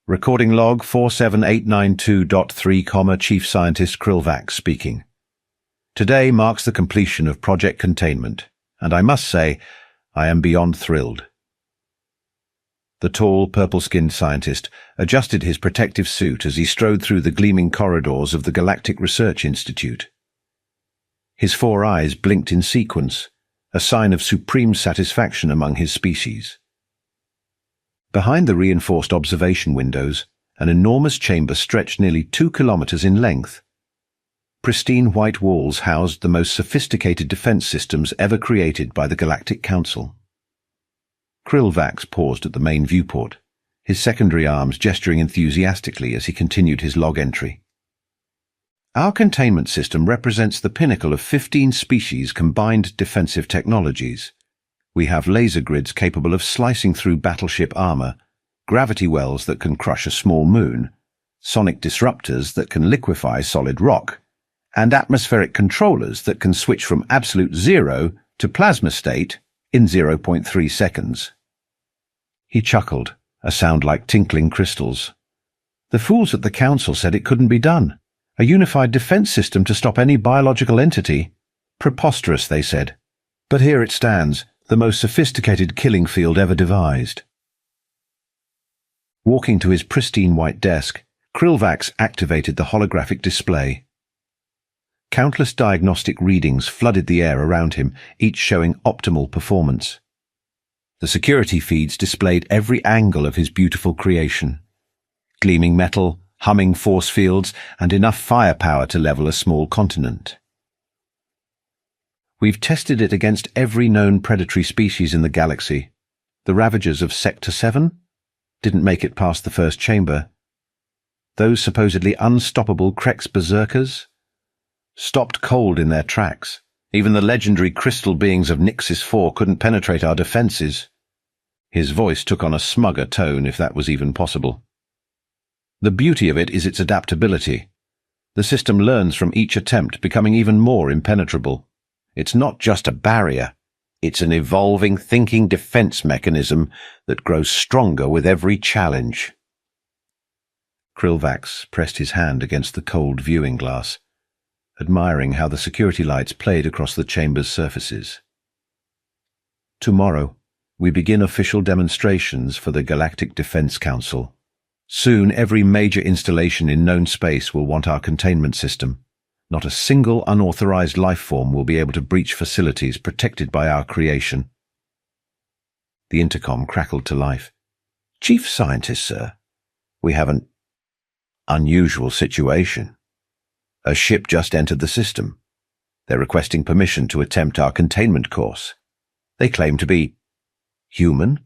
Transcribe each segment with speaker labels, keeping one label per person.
Speaker 1: Recording log 47892.3, Chief Scientist Krillvax speaking. Today marks the completion of Project Containment, and I must say, I am beyond thrilled. The tall, purple-skinned scientist adjusted his protective suit as he strode through the gleaming corridors of the Galactic Research Institute. His 4 eyes blinked in sequence, a sign of supreme satisfaction among his species. Behind the reinforced observation windows, an enormous chamber stretched nearly 2 kilometers in length. Pristine white walls housed the most sophisticated defense systems ever created by the Galactic Council. Krillvax paused at the main viewport, his secondary arms gesturing enthusiastically as he continued his log entry. Our containment system represents the pinnacle of 15 species' combined defensive technologies. We have laser grids capable of slicing through battleship armor, gravity wells that can crush a small moon, sonic disruptors that can liquefy solid rock, and atmospheric controllers that can switch from absolute zero to plasma state in 0.3 seconds. He chuckled, a sound like tinkling crystals. The fools at the council said it couldn't be done. A unified defense system to stop any biological entity. Preposterous, they said. But here it stands, the most sophisticated killing field ever devised. Walking to his pristine white desk, Krillvax activated the holographic display. Countless diagnostic readings flooded the air around him, each showing optimal performance. The security feeds displayed every angle of his beautiful creation. Gleaming metal, humming force fields, and enough firepower to level a small continent. We've tested it against every known predatory species in the galaxy. The Ravagers of Sector 7 didn't make it past the first chamber. Those supposedly unstoppable Krex berserkers stopped cold in their tracks. Even the legendary crystal beings of Nixis 4 couldn't penetrate our defenses. His voice took on a smugger tone, if that was even possible. The beauty of it is its adaptability. The system learns from each attempt, becoming even more impenetrable. It's not just a barrier. It's an evolving, thinking defense mechanism that grows stronger with every challenge. Krillvax pressed his hand against the cold viewing glass, admiring how the security lights played across the chamber's surfaces. Tomorrow, we begin official demonstrations for the Galactic Defense Council. Soon, every major installation in known space will want our containment system. Not a single unauthorized life form will be able to breach facilities protected by our creation. The intercom crackled to life. Chief Scientist, sir, we have an unusual situation. A ship just entered the system. They're requesting permission to attempt our containment course. They claim to be human.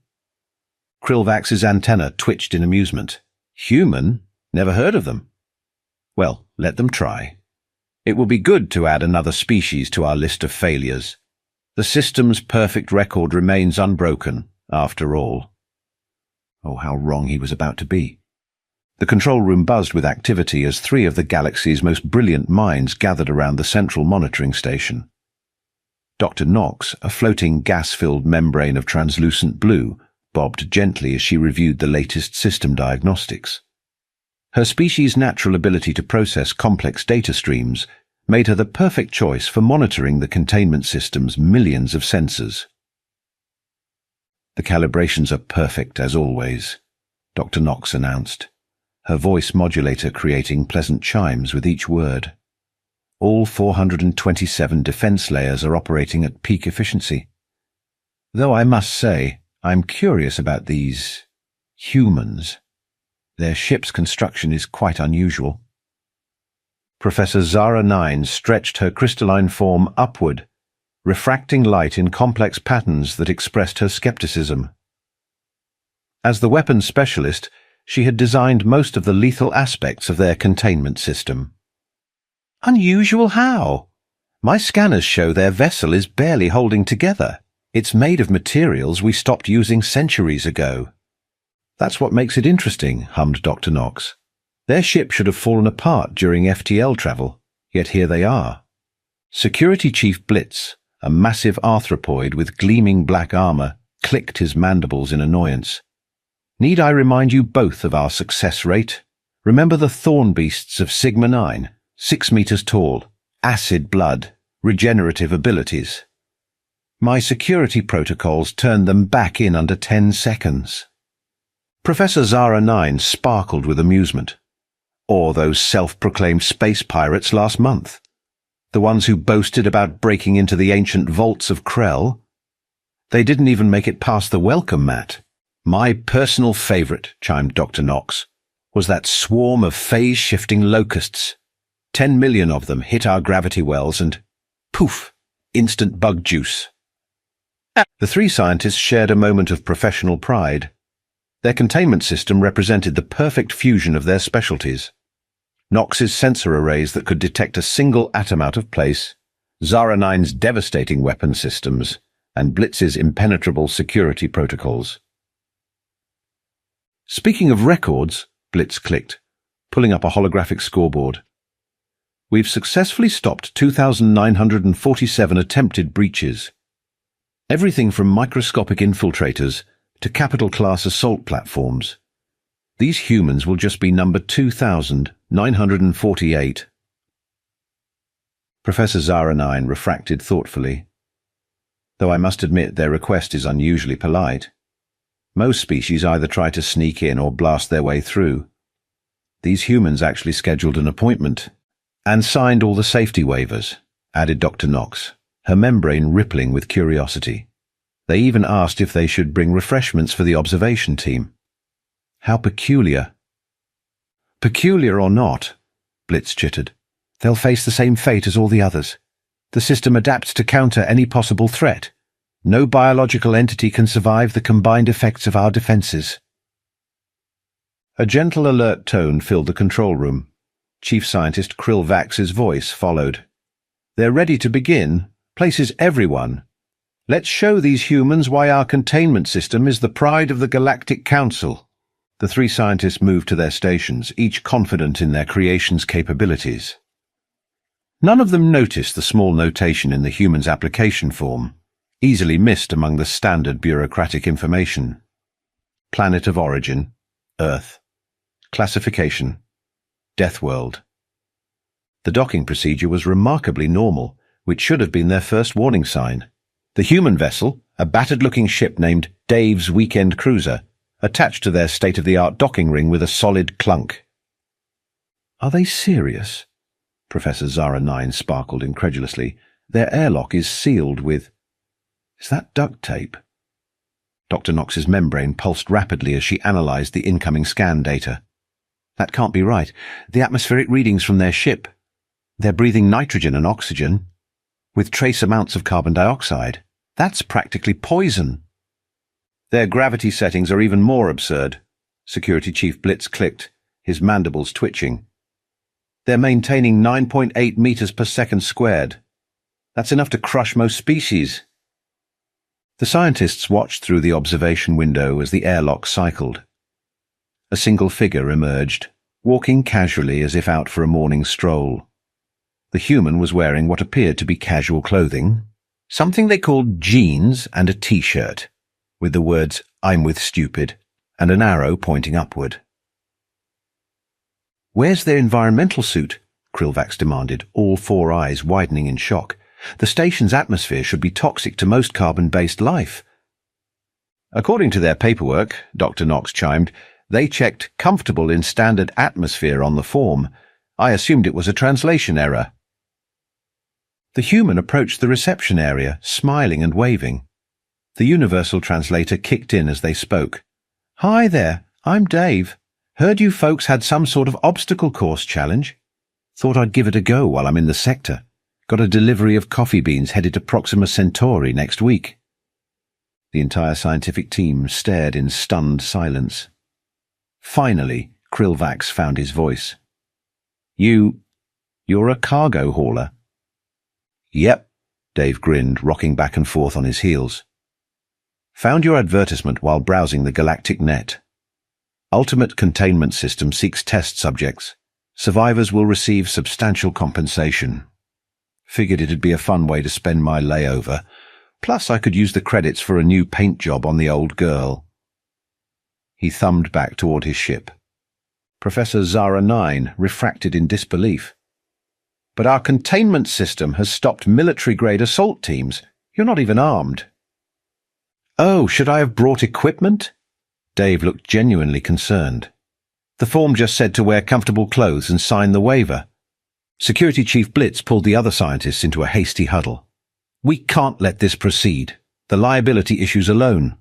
Speaker 1: Krillvax's antenna twitched in amusement. Human? Never heard of them. Well, let them try. It will be good to add another species to our list of failures. The system's perfect record remains unbroken, after all. Oh, how wrong he was about to be. The control room buzzed with activity as 3 of the galaxy's most brilliant minds gathered around the central monitoring station. Dr. Knox, a floating gas-filled membrane of translucent blue, bobbed gently as she reviewed the latest system diagnostics. Her species' natural ability to process complex data streams made her the perfect choice for monitoring the containment system's millions of sensors. The calibrations are perfect, as always, Dr. Knox announced, her voice modulator creating pleasant chimes with each word. All 427 defense layers are operating at peak efficiency. Though I must say, I'm curious about these humans. Their ship's construction is quite unusual. Professor Zara 9 stretched her crystalline form upward, refracting light in complex patterns that expressed her skepticism. As the weapons specialist, she had designed most of the lethal aspects of their containment system. Unusual how? My scanners show their vessel is barely holding together. It's made of materials we stopped using centuries ago. That's what makes it interesting, hummed Dr. Knox. Their ship should have fallen apart during FTL travel, yet here they are. Security Chief Blitz, a massive arthropoid with gleaming black armor, clicked his mandibles in annoyance. Need I remind you both of our success rate? Remember the thorn beasts of Sigma 9, 6 meters tall, acid blood, regenerative abilities. My security protocols turned them back in under 10 seconds. Professor Zara 9 sparkled with amusement. Or those self-proclaimed space pirates last month. The ones who boasted about breaking into the ancient vaults of Krell. They didn't even make it past the welcome mat. My personal favorite, chimed Dr. Knox, was that swarm of phase-shifting locusts. 10 million of them hit our gravity wells and, poof, instant bug juice. The three scientists shared a moment of professional pride. Their containment system represented the perfect fusion of their specialties. Knox's sensor arrays that could detect a single atom out of place, Zara 9's devastating weapon systems, and Blitz's impenetrable security protocols. Speaking of records, Blitz clicked, pulling up a holographic scoreboard. We've successfully stopped 2,947 attempted breaches. Everything from microscopic infiltrators to capital-class assault platforms. These humans will just be number 2,948. Professor Zara 9 refracted thoughtfully. Though I must admit their request is unusually polite. Most species either try to sneak in or blast their way through. These humans actually scheduled an appointment and signed all the safety waivers, added Dr. Knox, her membrane rippling with curiosity. They even asked if they should bring refreshments for the observation team. How peculiar. Peculiar or not, Blitz chittered, they'll face the same fate as all the others. The system adapts to counter any possible threat. No biological entity can survive the combined effects of our defenses. A gentle alert tone filled the control room. Chief Scientist Krill Vax's voice followed. They're ready to begin. Places everyone. Let's show these humans why our containment system is the pride of the Galactic Council. The three scientists moved to their stations, each confident in their creation's capabilities. None of them noticed the small notation in the human's application form, easily missed among the standard bureaucratic information. Planet of origin, Earth. Classification, Deathworld. The docking procedure was remarkably normal, which should have been their first warning sign. The human vessel, a battered-looking ship named Dave's Weekend Cruiser, attached to their state-of-the-art docking ring with a solid clunk. Are they serious? Professor Zara 9 sparkled incredulously. Their airlock is sealed with... Is that duct tape? Dr. Knox's membrane pulsed rapidly as she analyzed the incoming scan data. That can't be right. The atmospheric readings from their ship. They're breathing nitrogen and oxygen, with trace amounts of carbon dioxide. That's practically poison. Their gravity settings are even more absurd. Security Chief Blitz clicked, his mandibles twitching. They're maintaining 9.8 meters per second squared. That's enough to crush most species. The scientists watched through the observation window as the airlock cycled. A single figure emerged, walking casually as if out for a morning stroll. The human was wearing what appeared to be casual clothing, something they called jeans and a t-shirt, with the words, "I'm with stupid," and an arrow pointing upward. Where's their environmental suit? Krillvax demanded, all four eyes widening in shock. The station's atmosphere should be toxic to most carbon-based life. According to their paperwork, Dr. Knox chimed, they checked comfortable in standard atmosphere on the form. I assumed it was a translation error. The human approached the reception area, smiling and waving. The universal translator kicked in as they spoke. Hi there, I'm Dave. Heard you folks had some sort of obstacle course challenge. Thought I'd give it a go while I'm in the sector. Got a delivery of coffee beans headed to Proxima Centauri next week. The entire scientific team stared in stunned silence. Finally, Krillvax found his voice. You're a cargo hauler? Yep, Dave grinned, rocking back and forth on his heels. Found your advertisement while browsing the galactic net. Ultimate Containment System seeks test subjects. Survivors will receive substantial compensation. Figured it'd be a fun way to spend my layover. Plus I could use the credits for a new paint job on the old girl. He thumbed back toward his ship. Professor Zara 9 refracted in disbelief. But our containment system has stopped military-grade assault teams. You're not even armed. Oh, should I have brought equipment? Dave looked genuinely concerned. The form just said to wear comfortable clothes and sign the waiver. Security Chief Blitz pulled the other scientists into a hasty huddle. We can't let this proceed. The liability issues alone.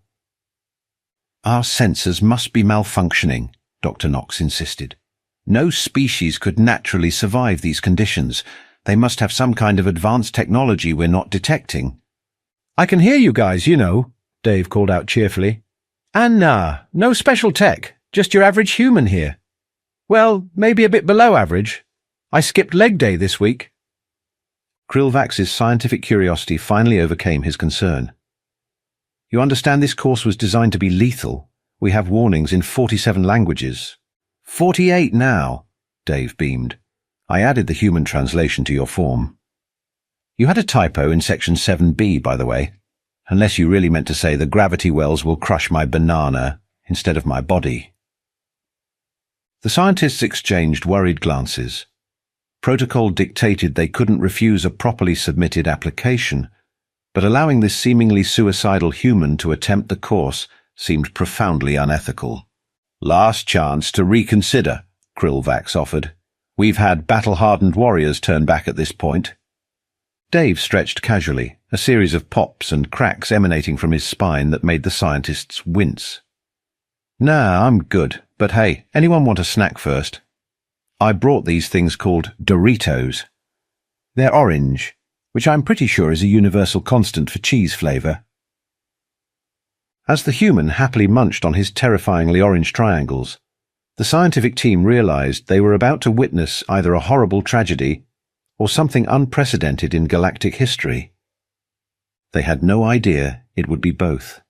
Speaker 1: Our sensors must be malfunctioning, Dr. Knox insisted. No species could naturally survive these conditions. They must have some kind of advanced technology we're not detecting. I can hear you guys, you know, Dave called out cheerfully. And no special tech, just your average human here. Well, maybe a bit below average. I skipped leg day this week. Krillvax's scientific curiosity finally overcame his concern. You understand this course was designed to be lethal. We have warnings in 47 languages. 48 now, Dave beamed. I added the human translation to your form. You had a typo in section 7b, by the way, unless you really meant to say the gravity wells will crush my banana instead of my body. The scientists exchanged worried glances. Protocol dictated they couldn't refuse a properly submitted application, but allowing this seemingly suicidal human to attempt the course seemed profoundly unethical. Last chance to reconsider, Krillvax offered. We've had battle-hardened warriors turn back at this point. Dave stretched casually, a series of pops and cracks emanating from his spine that made the scientists wince. Nah, I'm good, but hey, anyone want a snack first? I brought these things called Doritos. They're orange, which I'm pretty sure is a universal constant for cheese flavor. As the human happily munched on his terrifyingly orange triangles, the scientific team realized they were about to witness either a horrible tragedy or something unprecedented in galactic history. They had no idea it would be both.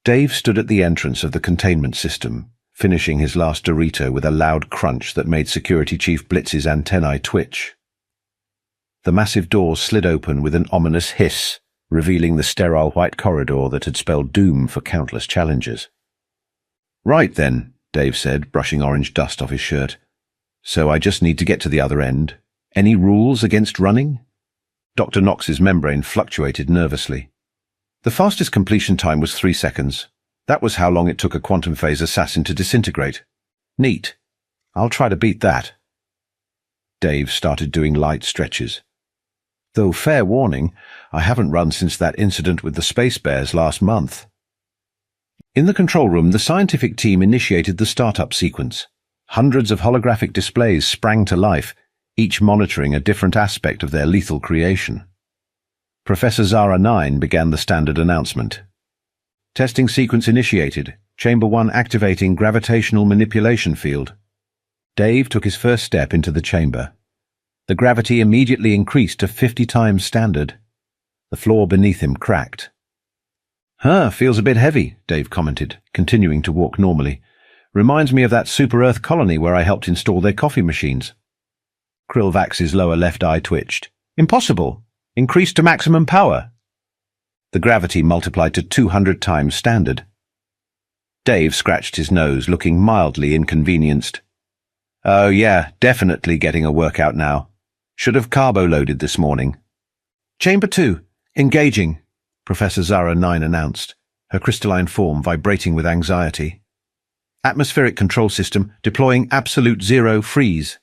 Speaker 1: Dave stood at the entrance of the containment system, finishing his last Dorito with a loud crunch that made Security Chief Blitz's antennae twitch. The massive doors slid open with an ominous hiss, revealing the sterile white corridor that had spelled doom for countless challengers. Right then, Dave said, brushing orange dust off his shirt. So I just need to get to the other end. Any rules against running? Dr. Knox's membrane fluctuated nervously. The fastest completion time was 3 seconds. That was how long it took a quantum phase assassin to disintegrate. Neat. I'll try to beat that. Dave started doing light stretches. Though fair warning, I haven't run since that incident with the space bears last month. In the control room, the scientific team initiated the startup sequence. Hundreds of holographic displays sprang to life, each monitoring a different aspect of their lethal creation. Professor Zara 9 began the standard announcement. Testing sequence initiated. Chamber 1 activating gravitational manipulation field. Dave took his first step into the chamber. The gravity immediately increased to 50 times standard. The floor beneath him cracked. Feels a bit heavy, Dave commented, continuing to walk normally. Reminds me of that super-Earth colony where I helped install their coffee machines. Krillvax's lower left eye twitched. Impossible! Increased to maximum power. The gravity multiplied to 200 times standard. Dave scratched his nose, looking mildly inconvenienced. Oh yeah, definitely getting a workout now. Should have carbo-loaded this morning. Chamber 2, engaging, Professor Zara 9 announced, her crystalline form vibrating with anxiety. Atmospheric control system deploying absolute zero freeze.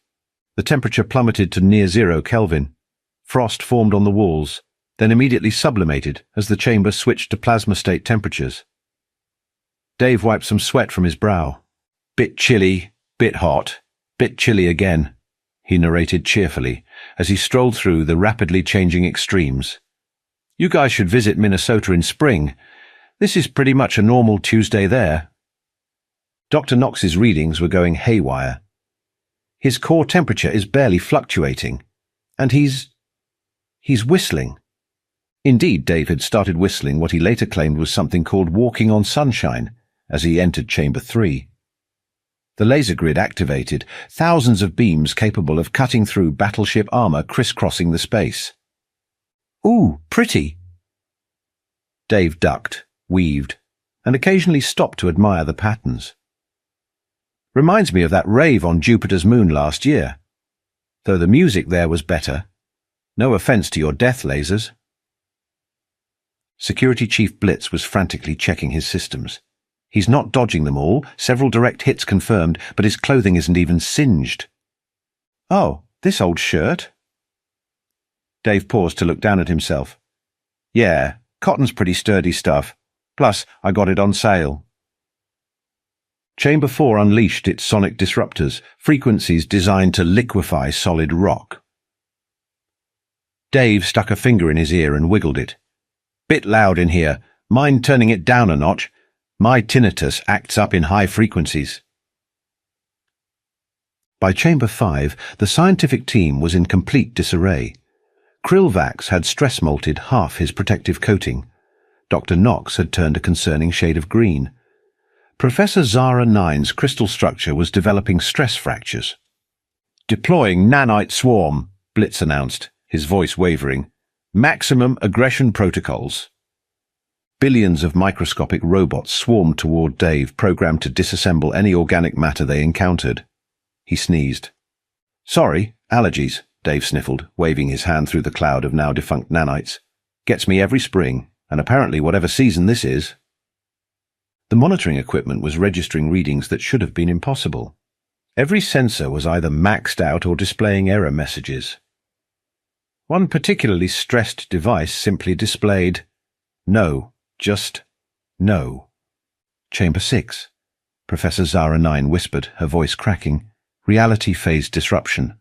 Speaker 1: The temperature plummeted to near 0 Kelvin. Frost formed on the walls, then immediately sublimated as the chamber switched to plasma state temperatures. Dave wiped some sweat from his brow. Bit chilly, bit hot, bit chilly again, he narrated cheerfully as he strolled through the rapidly changing extremes. You guys should visit Minnesota in spring. This is pretty much a normal Tuesday there. Dr. Knox's readings were going haywire. His core temperature is barely fluctuating, and he's whistling. Indeed, Dave had started whistling what he later claimed was something called walking on sunshine as he entered Chamber 3. The laser grid activated, thousands of beams capable of cutting through battleship armor crisscrossing the space. Ooh, pretty. Dave ducked, weaved, and occasionally stopped to admire the patterns. Reminds me of that rave on Jupiter's moon last year, though the music there was better. No offense to your death lasers. Security Chief Blitz was frantically checking his systems. He's not dodging them all, several direct hits confirmed, but his clothing isn't even singed. Oh, this old shirt? Dave paused to look down at himself. Yeah, cotton's pretty sturdy stuff. Plus, I got it on sale. Chamber 4 unleashed its sonic disruptors, frequencies designed to liquefy solid rock. Dave stuck a finger in his ear and wiggled it. Bit loud in here. Mind turning it down a notch? My tinnitus acts up in high frequencies. By Chamber 5, the scientific team was in complete disarray. Krillvax had stress-molted half his protective coating. Dr. Knox had turned a concerning shade of green. Professor Zara 9's crystal structure was developing stress fractures. Deploying nanite swarm, Blitz announced, his voice wavering. Maximum aggression protocols. Billions of microscopic robots swarmed toward Dave, programmed to disassemble any organic matter they encountered. He sneezed. Sorry, allergies, Dave sniffled, waving his hand through the cloud of now defunct nanites. Gets me every spring, and apparently whatever season this is. The monitoring equipment was registering readings that should have been impossible. Every sensor was either maxed out or displaying error messages. One particularly stressed device simply displayed, no, just no. Chamber 6, Professor Zara 9 whispered, her voice cracking. Reality phase disruption.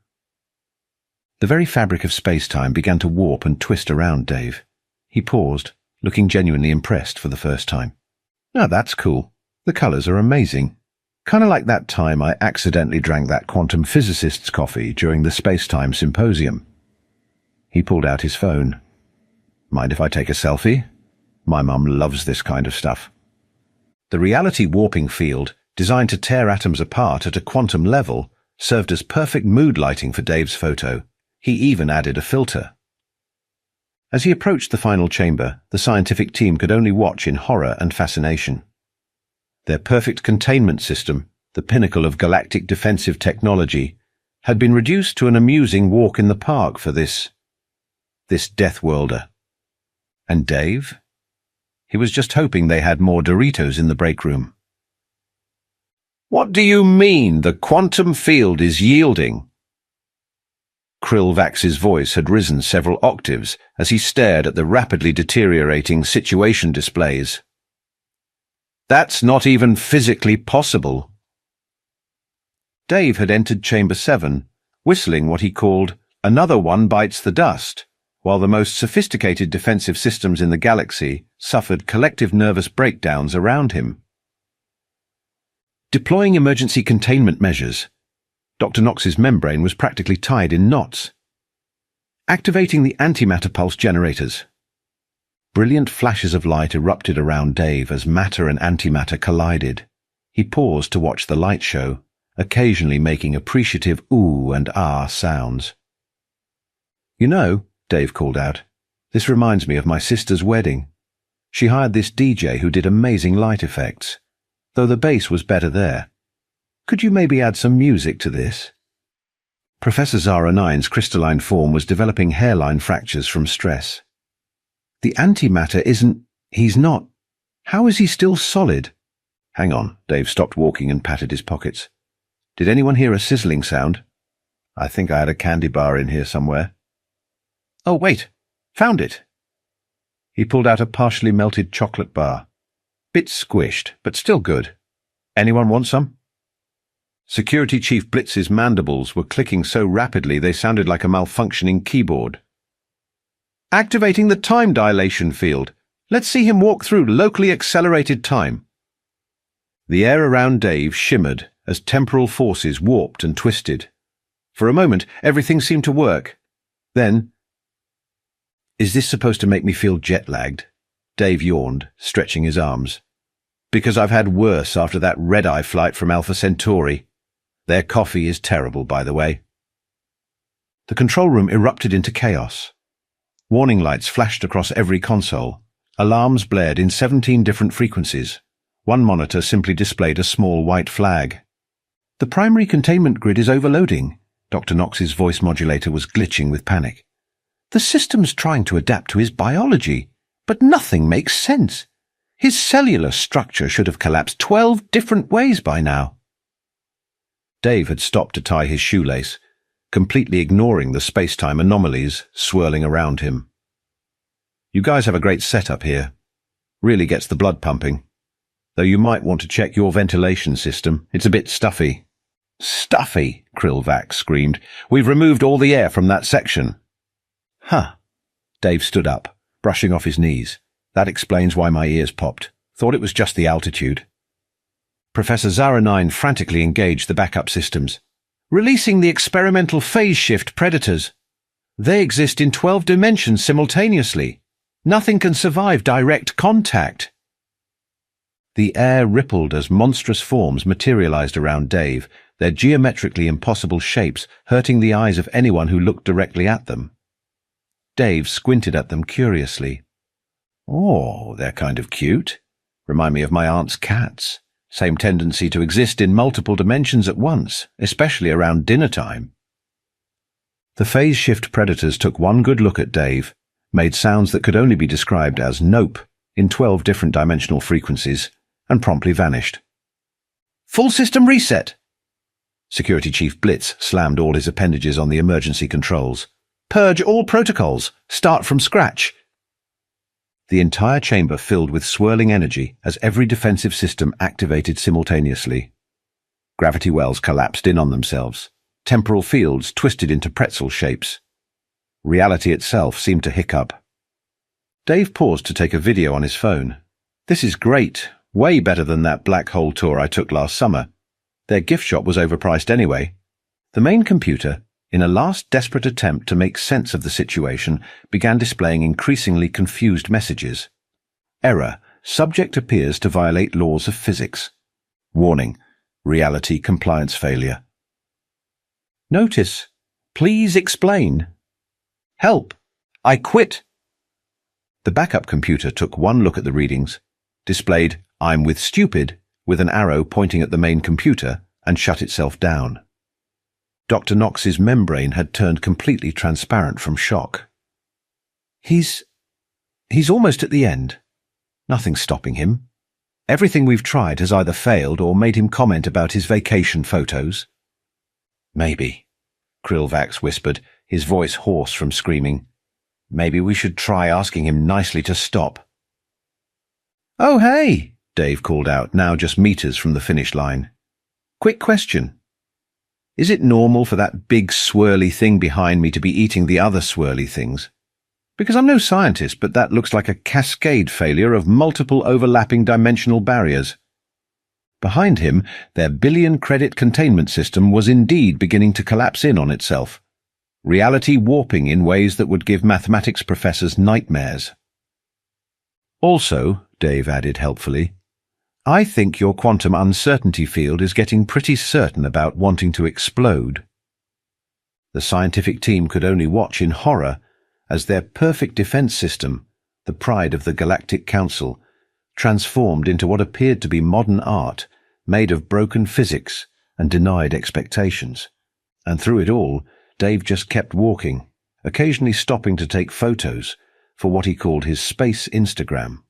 Speaker 1: The very fabric of space-time began to warp and twist around Dave. He paused, looking genuinely impressed for the first time. Now that's cool. The colors are amazing. Kind of like that time I accidentally drank that quantum physicist's coffee during the space-time symposium. He pulled out his phone. Mind if I take a selfie? My mum loves this kind of stuff. The reality warping field, designed to tear atoms apart at a quantum level, served as perfect mood lighting for Dave's photo. He even added a filter. As he approached the final chamber, the scientific team could only watch in horror and fascination. Their perfect containment system, the pinnacle of galactic defensive technology, had been reduced to an amusing walk in the park for this Deathworlder. And Dave? He was just hoping they had more Doritos in the break room. What do you mean the quantum field is yielding? Krillvax's voice had risen several octaves as he stared at the rapidly deteriorating situation displays. That's not even physically possible. Dave had entered Chamber 7, whistling what he called "Another One Bites the Dust," while the most sophisticated defensive systems in the galaxy suffered collective nervous breakdowns around him. Deploying emergency containment measures, Dr. Knox's membrane was practically tied in knots. Activating the antimatter pulse generators. Brilliant flashes of light erupted around Dave as matter and antimatter collided. He paused to watch the light show, occasionally making appreciative ooh and ah sounds. You know, Dave called out, this reminds me of my sister's wedding. She hired this DJ who did amazing light effects, though the bass was better there. Could you maybe add some music to this? Professor Zara 9's crystalline form was developing hairline fractures from stress. The antimatter he's not. How is he still solid? Hang on, Dave stopped walking and patted his pockets. Did anyone hear a sizzling sound? I think I had a candy bar in here somewhere. Oh, wait, found it. He pulled out a partially melted chocolate bar. Bit squished, but still good. Anyone want some? Security Chief Blitz's mandibles were clicking so rapidly they sounded like a malfunctioning keyboard. Activating the time dilation field. Let's see him walk through locally accelerated time. The air around Dave shimmered as temporal forces warped and twisted. For a moment, everything seemed to work. Then, is this supposed to make me feel jet-lagged? Dave yawned, stretching his arms. Because I've had worse after that red-eye flight from Alpha Centauri. Their coffee is terrible, by the way. The control room erupted into chaos. Warning lights flashed across every console. Alarms blared in 17 different frequencies. One monitor simply displayed a small white flag. "The primary containment grid is overloading." Dr. Knox's voice modulator was glitching with panic. "The system's trying to adapt to his biology, but nothing makes sense. His cellular structure should have collapsed 12 different ways by now." Dave had stopped to tie his shoelace, completely ignoring the space-time anomalies swirling around him. "You guys have a great setup here. Really gets the blood pumping. Though you might want to check your ventilation system. It's a bit stuffy." "Stuffy?" Krillvax screamed. "We've removed all the air from that section." "Huh." Dave stood up, brushing off his knees. "That explains why my ears popped. Thought it was just the altitude." Professor Zara 9 frantically engaged the backup systems. "Releasing the experimental phase shift predators. They exist in 12 dimensions simultaneously. Nothing can survive direct contact." The air rippled as monstrous forms materialized around Dave, their geometrically impossible shapes hurting the eyes of anyone who looked directly at them. Dave squinted at them curiously. "Oh, they're kind of cute. Remind me of my aunt's cats. Same tendency to exist in multiple dimensions at once, especially around dinner time." The phase shift predators took one good look at Dave, made sounds that could only be described as nope in 12 different dimensional frequencies, and promptly vanished. "Full system reset!" Security Chief Blitz slammed all his appendages on the emergency controls. "Purge all protocols. Start from scratch." The entire chamber filled with swirling energy as every defensive system activated simultaneously. Gravity wells collapsed in on themselves. Temporal fields twisted into pretzel shapes. Reality itself seemed to hiccup. Dave paused to take a video on his phone. "This is great. Way better than that black hole tour I took last summer. Their gift shop was overpriced anyway." The main computer, in a last desperate attempt to make sense of the situation, began displaying increasingly confused messages. "Error. Subject appears to violate laws of physics. Warning. Reality compliance failure. Notice. Please explain. Help. I quit." The backup computer took one look at the readings, displayed "I'm with stupid" with an arrow pointing at the main computer, and shut itself down. Dr. Knox's membrane had turned completely transparent from shock. He's almost at the end. Nothing's stopping him. Everything we've tried has either failed or made him comment about his vacation photos." "Maybe," Krillvax whispered, his voice hoarse from screaming. "Maybe we should try asking him nicely to stop." "Oh, hey," Dave called out, now just meters from the finish line. "Quick question. Is it normal for that big swirly thing behind me to be eating the other swirly things? Because I'm no scientist, but that looks like a cascade failure of multiple overlapping dimensional barriers." Behind him, their billion-credit containment system was indeed beginning to collapse in on itself, reality warping in ways that would give mathematics professors nightmares. "Also," Dave added helpfully, "I think your quantum uncertainty field is getting pretty certain about wanting to explode." The scientific team could only watch in horror as their perfect defense system, the pride of the Galactic Council, transformed into what appeared to be modern art, made of broken physics and denied expectations. And through it all, Dave just kept walking, occasionally stopping to take photos for what he called his space Instagram.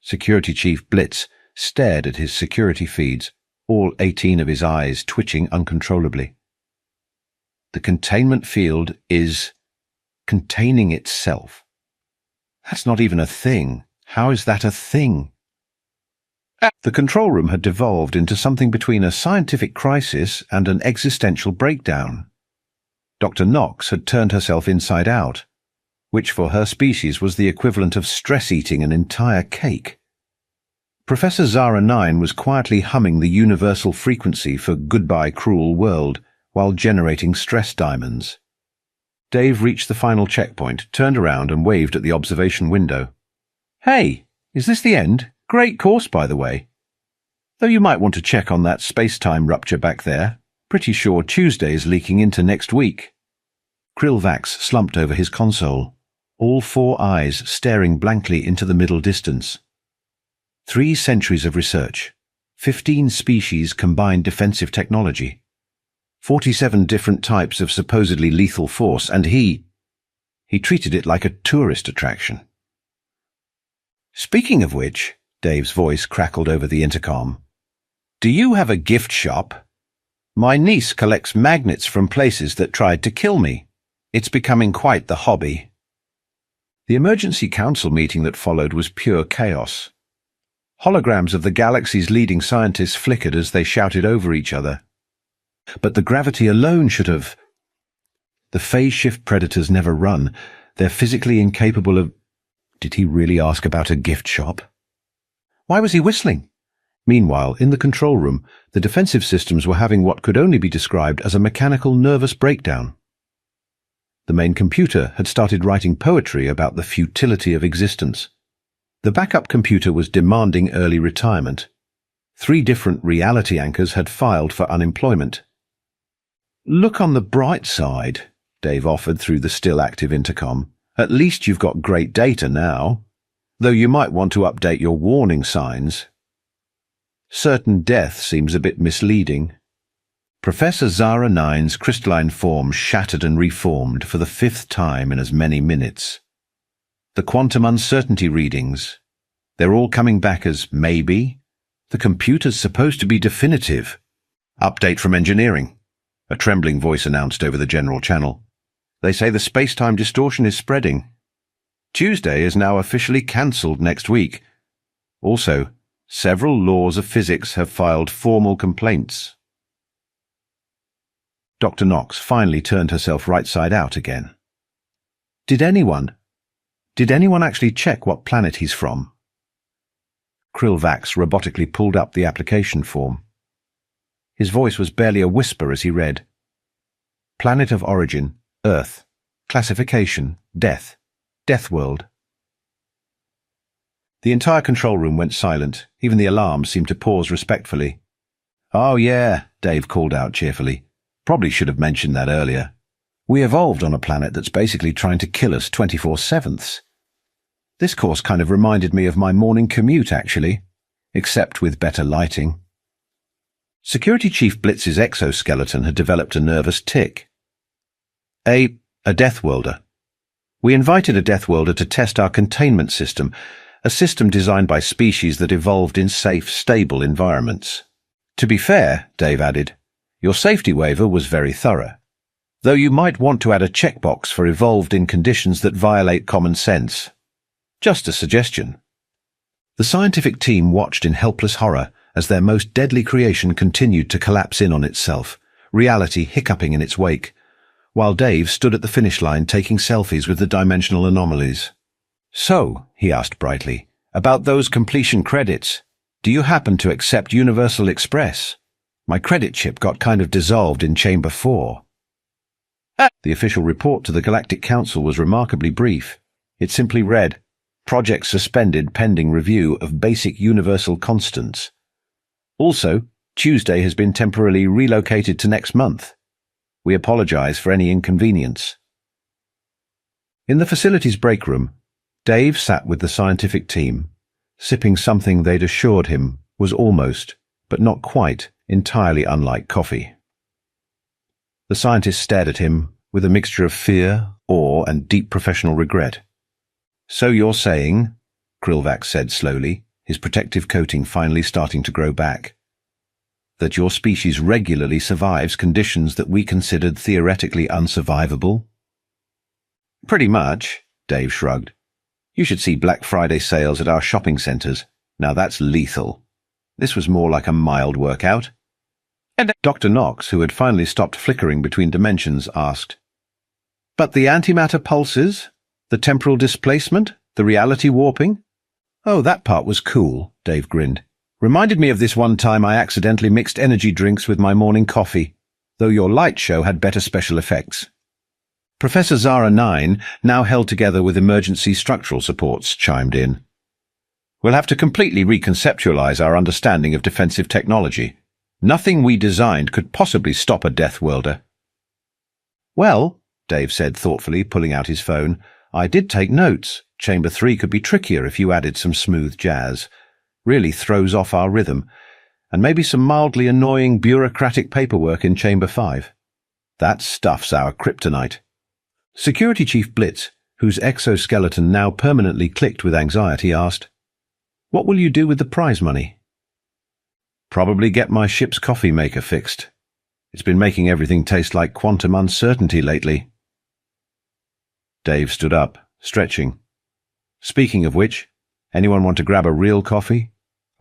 Speaker 1: Security Chief Blitz stared at his security feeds, all 18 of his eyes twitching uncontrollably. "The containment field is containing itself. That's not even a thing. How is that a thing?" The control room had devolved into something between a scientific crisis and an existential breakdown. Dr. Knox had turned herself inside out, which for her species was the equivalent of stress-eating an entire cake. Professor Zara 9 was quietly humming the universal frequency for "Goodbye, Cruel World" while generating stress diamonds. Dave reached the final checkpoint, turned around and waved at the observation window. "Hey, is this the end? Great course, by the way. Though you might want to check on that space-time rupture back there. Pretty sure Tuesday's leaking into next week." Krillvax slumped over his console, all 4 eyes staring blankly into the middle distance. 3 centuries of research, 15 species combined defensive technology, 47 different types of supposedly lethal force, and he treated it like a tourist attraction. Speaking of which, Dave's voice crackled over the intercom, do you have a gift shop? My niece collects magnets from places that tried to kill me. It's becoming quite the hobby. The emergency council meeting that followed was pure chaos. Holograms of the galaxy's leading scientists flickered as they shouted over each other. But the gravity alone should have... The phase shift predators never run. They're physically incapable of... Did he really ask about a gift shop? Why was he whistling? Meanwhile, in the control room, the defensive systems were having what could only be described as a mechanical nervous breakdown. The main computer had started writing poetry about the futility of existence. The backup computer was demanding early retirement. 3 different reality anchors had filed for unemployment. Look on the bright side, Dave offered through the still active intercom. At least you've got great data now, though you might want to update your warning signs. Certain death seems a bit misleading. Professor Zara 9's crystalline form shattered and reformed for the 5th time in as many minutes. The quantum uncertainty readings, they're all coming back as maybe. The computer's supposed to be definitive. Update from engineering, a trembling voice announced over the general channel. They say the space-time distortion is spreading. Tuesday is now officially cancelled next week. Also, several laws of physics have filed formal complaints. Dr. Knox finally turned herself right side out again. Did anyone actually check what planet he's from? Krillvax robotically pulled up the application form. His voice was barely a whisper as he read. Planet of origin, Earth. Classification, Death. Deathworld. The entire control room went silent. Even the alarms seemed to pause respectfully. Oh yeah, Dave called out cheerfully. Probably should have mentioned that earlier. We evolved on a planet that's basically trying to kill us 24/7. This course kind of reminded me of my morning commute, actually, except with better lighting. Security Chief Blitz's exoskeleton had developed a nervous tic. A Deathworlder. We invited a Deathworlder to test our containment system, a system designed by species that evolved in safe, stable environments. To be fair, Dave added, your safety waiver was very thorough, though you might want to add a checkbox for evolved in conditions that violate common sense. Just a suggestion. The scientific team watched in helpless horror as their most deadly creation continued to collapse in on itself, reality hiccuping in its wake, while Dave stood at the finish line taking selfies with the dimensional anomalies. So, he asked brightly, about those completion credits, do you happen to accept Universal Express? My credit chip got kind of dissolved in Chamber 4. The official report to the Galactic Council was remarkably brief. It simply read, Project suspended pending review of basic universal constants. Also, Tuesday has been temporarily relocated to next month. We apologize for any inconvenience. In the facility's break room, Dave sat with the scientific team, sipping something they'd assured him was almost, but not quite, entirely unlike coffee. The scientist stared at him with a mixture of fear, awe, and deep professional regret. So you're saying, Krillvax said slowly, his protective coating finally starting to grow back, that your species regularly survives conditions that we considered theoretically unsurvivable? Pretty much, Dave shrugged. You should see Black Friday sales at our shopping centres. Now that's lethal. This was more like a mild workout. And Dr. Knox, who had finally stopped flickering between dimensions, asked, But the antimatter pulses? The temporal displacement? The reality warping? Oh, that part was cool, Dave grinned. Reminded me of this one time I accidentally mixed energy drinks with my morning coffee, though your light show had better special effects. Professor Zara 9, now held together with emergency structural supports, chimed in. We'll have to completely reconceptualize our understanding of defensive technology. Nothing we designed could possibly stop a Deathworlder. Well, Dave said thoughtfully, pulling out his phone, I did take notes. Chamber 3 could be trickier if you added some smooth jazz. Really throws off our rhythm, and maybe some mildly annoying bureaucratic paperwork in Chamber 5. That stuff's our kryptonite. Security Chief Blitz, whose exoskeleton now permanently clicked with anxiety, asked, "What will you do with the prize money?" "Probably get my ship's coffee maker fixed. It's been making everything taste like quantum uncertainty lately." Dave stood up, stretching. "Speaking of which, anyone want to grab a real coffee?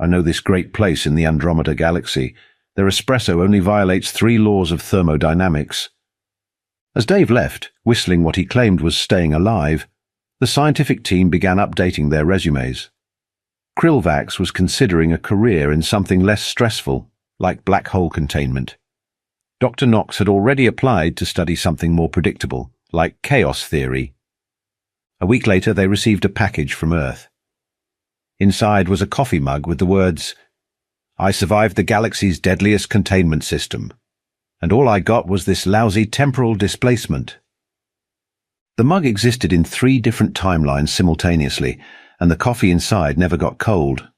Speaker 1: I know this great place in the Andromeda Galaxy. Their espresso only violates 3 laws of thermodynamics." As Dave left, whistling what he claimed was staying alive, the scientific team began updating their resumes. Krillvax was considering a career in something less stressful, like black hole containment. Dr. Knox had already applied to study something more predictable, like chaos theory. A week later, they received a package from Earth. Inside was a coffee mug with the words, "I survived the galaxy's deadliest containment system, and all I got was this lousy temporal displacement." The mug existed in 3 different timelines simultaneously, and the coffee inside never got cold.